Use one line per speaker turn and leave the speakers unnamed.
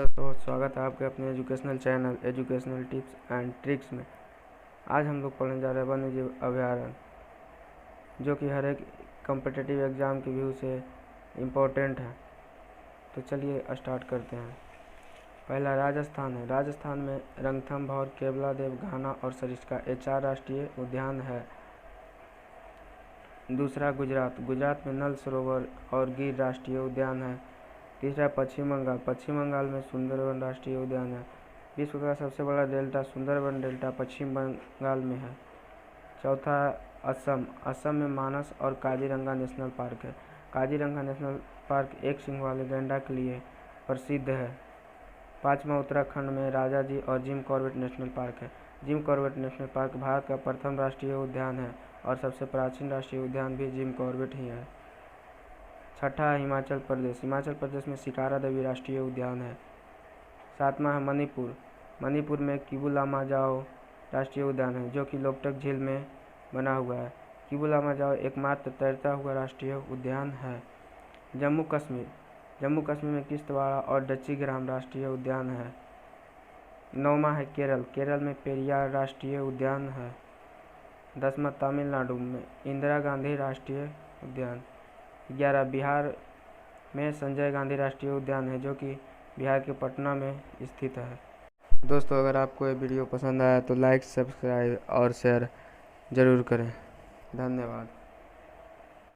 तो स्वागत है आपके अपने educational channel educational tips and tricks में। आज हम लोग पढ़ने जा रहे हैं वन्य जीव अभयारण्य, जो कि हर एक कॉम्पिटिटिव एग्ज़ाम के व्यू से इम्पोर्टेंट है। तो चलिए स्टार्ट करते हैं। पहला राजस्थान है। राजस्थान में रणथंभौर, केवलादेव, घाना और सरिस्का, ये 4 राष्ट्रीय उद्यान है। दूसरा गुजरात। गुजरात में नल सरोवर और गिर राष्ट्रीय उद्यान है। तीसरा पश्चिम बंगाल। पश्चिम बंगाल में सुंदरवन राष्ट्रीय उद्यान है। विश्व का सबसे बड़ा डेल्टा सुंदरवन डेल्टा पश्चिम बंगाल में है। चौथा असम। असम में मानस और काजीरंगा नेशनल पार्क है। काजीरंगा नेशनल पार्क एक सींग वाले गैंडा के लिए प्रसिद्ध है। पाँचवा उत्तराखंड में राजाजी और जिम कॉर्बेट नेशनल पार्क है। Jim Corbett national park Bharat का प्रथम राष्ट्रीय उद्यान है और सबसे प्राचीन राष्ट्रीय उद्यान भी जिम कॉर्बेट ही है। छठा है हिमाचल प्रदेश। हिमाचल प्रदेश में शिकारा देवी राष्ट्रीय उद्यान है। सातवां है मणिपुर। मणिपुर में किबू लामा जाओ राष्ट्रीय उद्यान है, जो कि लोकटक झील में बना हुआ है। किबू लामा जाओ एकमात्र तैरता हुआ राष्ट्रीय उद्यान है। जम्मू कश्मीर। जम्मू कश्मीर में किश्तवाड़ा और डच्ची ग्राम राष्ट्रीय उद्यान है। नौवां है केरल। केरल में पेरियार राष्ट्रीय उद्यान है। 10वां तमिलनाडु में इंदिरा गांधी राष्ट्रीय उद्यान। 11 बिहार में संजय गांधी राष्ट्रीय उद्यान है, जो कि बिहार के पटना में स्थित है। दोस्तों, अगर आपको ये वीडियो पसंद आया तो लाइक, सब्सक्राइब और शेयर ज़रूर करें। धन्यवाद।